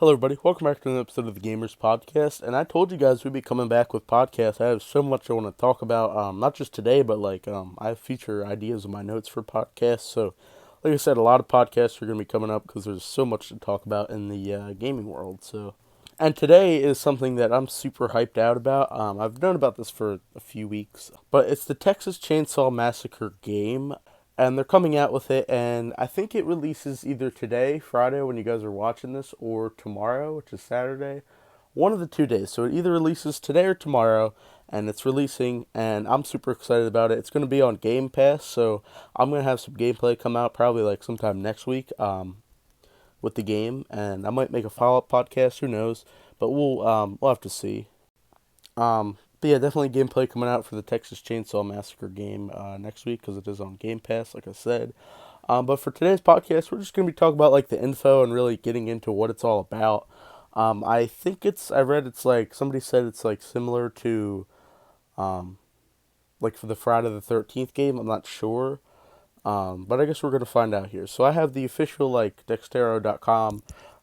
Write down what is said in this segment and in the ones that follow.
Hello, everybody. Welcome back to another episode of the Gamers Podcast. And I told you guys we'd be coming back with podcasts. I have so much I want to talk about, not just today, but I have future ideas in my notes for podcasts. So, like I said, a lot of podcasts are going to be coming up because there's so much to talk about in the gaming world. And today is something that I'm super hyped out about. I've known about this for a few weeks, but it's the Texas Chainsaw Massacre game, and they're coming out with it, and I think it releases either today, Friday, when you guys are watching this, or tomorrow, which is Saturday. One of the 2 days. So it either releases today or tomorrow, and it's releasing, and I'm super excited about it. It's going to be on Game Pass, so I'm going to have some gameplay come out probably like sometime next week with the game, and I might make a follow up podcast. Who knows? But we'll have to see. But yeah, definitely gameplay coming out for the Texas Chainsaw Massacre game next week because it is on Game Pass, like I said. But for today's podcast, we're just gonna be talking about like the info and really getting into what it's all about. I think I read it's like somebody said it's like similar to um, like for the Friday the 13th game. I'm not sure. But I guess we're gonna find out here. So I have the official like Dextero.com.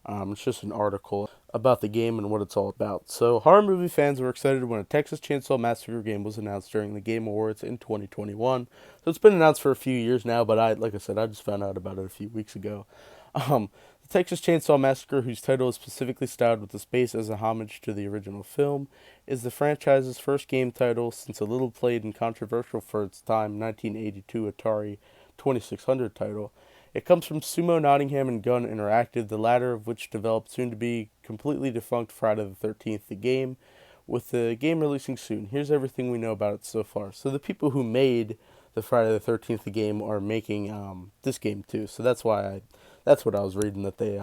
It's just an article about the game and what it's all about. So horror movie fans were excited when a Texas Chainsaw Massacre game was announced during the Game Awards in 2021. So it's been announced for a few years now, but like I said, I just found out about it a few weeks ago. The Texas Chainsaw Massacre, whose title is specifically styled with the space as a homage to the original film, is the franchise's first game title since a little played and controversial for its time 1982 Atari 2600 title. It comes from Sumo Nottingham and Gun Interactive, the latter of which developed soon to be completely defunct Friday the 13th, the game, with the game releasing soon. Here's everything we know about it so far. So the people who made the Friday the 13th the game are making this game too. So that's what I was reading, that they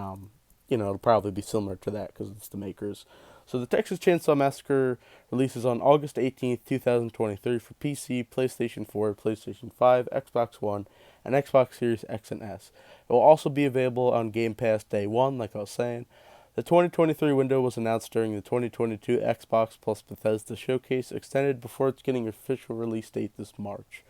it'll probably be similar to that because it's the makers. So the Texas Chainsaw Massacre releases on August 18th, 2023 for PC, PlayStation 4, PlayStation 5, Xbox One, and Xbox Series X and S. It will also be available on Game Pass Day 1, like I was saying. The 2023 window was announced during the 2022 Xbox plus Bethesda Showcase, extended before its getting official release date this March.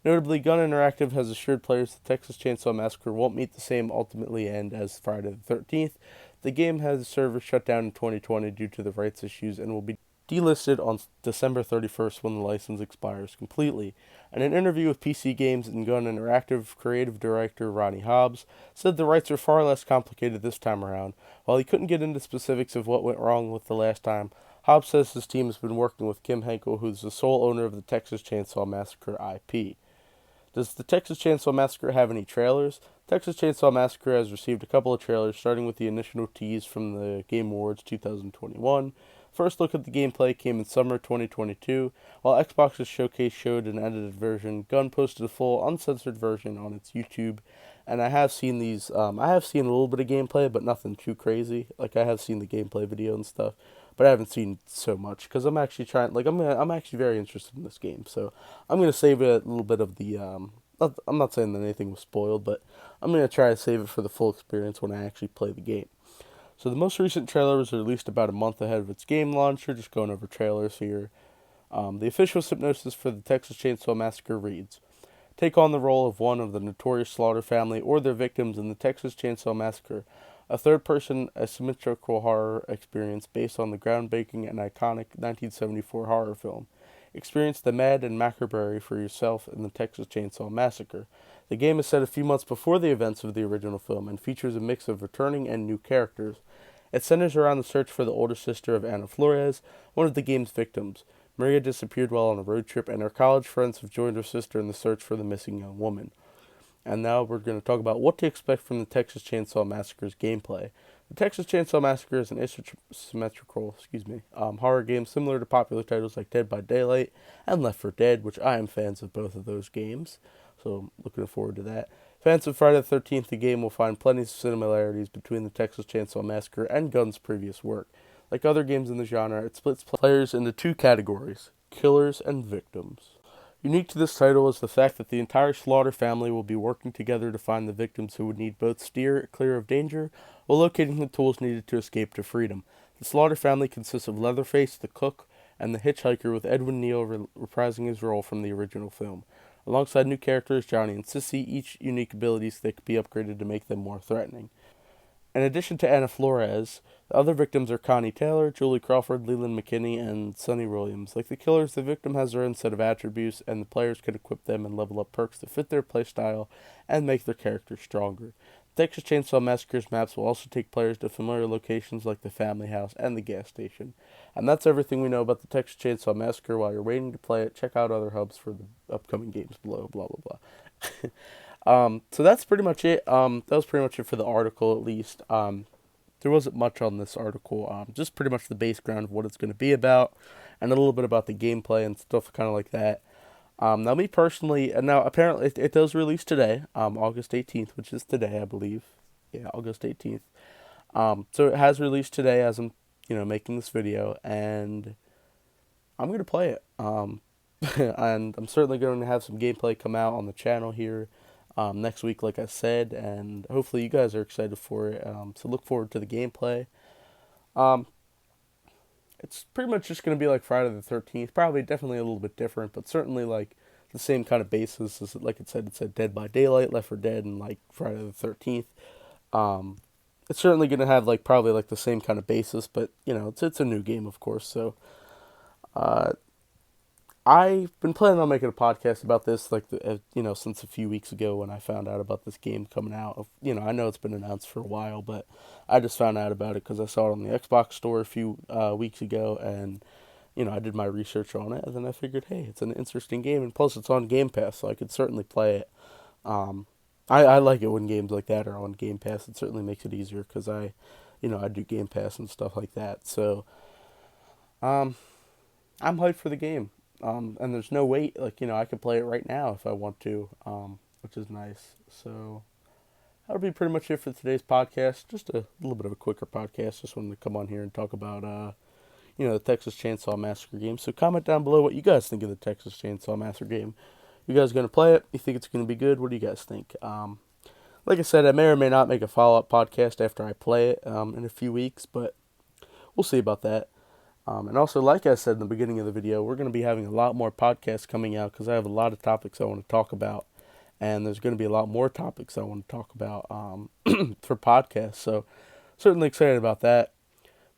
Notably, Gun Interactive has assured players the Texas Chainsaw Massacre won't meet the same ultimately end as Friday the 13th. The game has the server shut down in 2020 due to the rights issues and will be delisted on December 31st when the license expires completely. In an interview with PC Games and Gun Interactive, creative director Ronnie Hobbs said the rights are far less complicated this time around. While he couldn't get into specifics of what went wrong with the last time, Hobbs says his team has been working with Kim Henkel, who's the sole owner of the Texas Chainsaw Massacre IP. Does the Texas Chainsaw Massacre have any trailers? Texas Chainsaw Massacre has received a couple of trailers, starting with the initial tease from the Game Awards 2021. First look at the gameplay came in summer 2022, while Xbox's showcase showed an edited version. Gun posted a full, uncensored version on its YouTube, and I have seen these. I have seen a little bit of gameplay, but nothing too crazy. Like I have seen the gameplay video and stuff, but I haven't seen so much because I'm actually trying. I'm actually very interested in this game, so I'm gonna save a little bit of the. I'm not saying that anything was spoiled, but I'm gonna try to save it for the full experience when I actually play the game. So the most recent trailer was released about a month ahead of its game launch. We're just going over trailers here. The official synopsis for the Texas Chainsaw Massacre reads: take on the role of one of the notorious Slaughter family or their victims in the Texas Chainsaw Massacre, a third-person asymmetrical horror experience based on the groundbreaking and iconic 1974 horror film. Experience the mad and macabre for yourself in the Texas Chainsaw Massacre. The game is set a few months before the events of the original film and features a mix of returning and new characters. It centers around the search for the older sister of Ana Flores, one of the game's victims. Maria disappeared while on a road trip, and her college friends have joined her sister in the search for the missing young woman. And now we're going to talk about what to expect from the Texas Chainsaw Massacre's gameplay. The Texas Chainsaw Massacre is an asymmetrical, horror game similar to popular titles like Dead by Daylight and Left 4 Dead, which I am fans of both of those games, so looking forward to that. Fans of Friday the 13th, the game will find plenty of similarities between the Texas Chainsaw Massacre and Gun's previous work. Like other games in the genre, it splits players into two categories: killers and victims. Unique to this title is the fact that the entire Slaughter family will be working together to find the victims who would need both steer clear of danger while locating the tools needed to escape to freedom. The Slaughter family consists of Leatherface, the cook, and the hitchhiker, with Edwin Neal reprising his role from the original film. Alongside new characters Johnny and Sissy, each unique abilities that could be upgraded to make them more threatening. In addition to Anna Flores, the other victims are Connie Taylor, Julie Crawford, Leland McKinney, and Sonny Williams. Like the killers, the victim has their own set of attributes, and the players can equip them and level up perks to fit their playstyle and make their characters stronger. Texas Chainsaw Massacre's maps will also take players to familiar locations like the family house and the gas station. And that's everything we know about the Texas Chainsaw Massacre. While you're waiting to play it, check out other hubs for the upcoming games below, blah, blah, blah. So that's pretty much it. That was pretty much it for the article, at least. There wasn't much on this article. Just pretty much the base ground of what it's going to be about, and a little bit about the gameplay and stuff kind of like that. Now, me personally, and now apparently it does release today, August 18th, which is today, I believe. Yeah, August 18th. So it has released today as I'm, making this video, and I'm gonna play it. And I'm certainly going to have some gameplay come out on the channel here next week, like I said, and hopefully you guys are excited for it. So look forward to the gameplay. Um, it's pretty much just going to be like Friday the 13th, probably definitely a little bit different, but certainly like the same kind of basis as, like it said Dead by Daylight, Left 4 Dead, and like Friday the 13th. Um, it's certainly going to have like probably like the same kind of basis, but it's a new game, of course. So uh, I've been planning on making a podcast about this, like since a few weeks ago when I found out about this game coming out. I know it's been announced for a while, but I just found out about it because I saw it on the Xbox store a few weeks ago, and I did my research on it, and then I figured, hey, it's an interesting game, and plus it's on Game Pass, so I could certainly play it. Um, I like it when games like that are on Game Pass. It certainly makes it easier because I do Game Pass and stuff like that. So um, I'm hyped for the game. And there's no wait. Like, I can play it right now if I want to, which is nice. So that'll be pretty much it for today's podcast. Just a little bit of a quicker podcast. Just wanted to come on here and talk about, the Texas Chainsaw Massacre game. So comment down below what you guys think of the Texas Chainsaw Massacre game. You guys going to play it? You think it's going to be good? What do you guys think? Like I said, I may or may not make a follow-up podcast after I play it in a few weeks, but we'll see about that. And also, like I said in the beginning of the video, we're going to be having a lot more podcasts coming out because I have a lot of topics I want to talk about. And there's going to be a lot more topics I want to talk about for podcasts. So, certainly excited about that.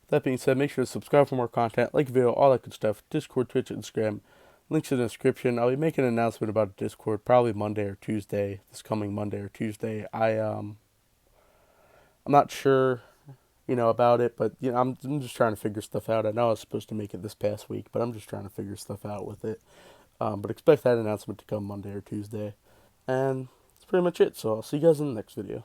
That being said, make sure to subscribe for more content, like the video, all that good stuff. Discord, Twitch, Instagram. Links in the description. I'll be making an announcement about Discord probably Monday or Tuesday. This coming Monday or Tuesday. I'm not sure about it, but I'm just trying to figure stuff out. I know I was supposed to make it this past week, but I'm just trying to figure stuff out with it. But expect that announcement to come Monday or Tuesday, and that's pretty much it. So I'll see you guys in the next video.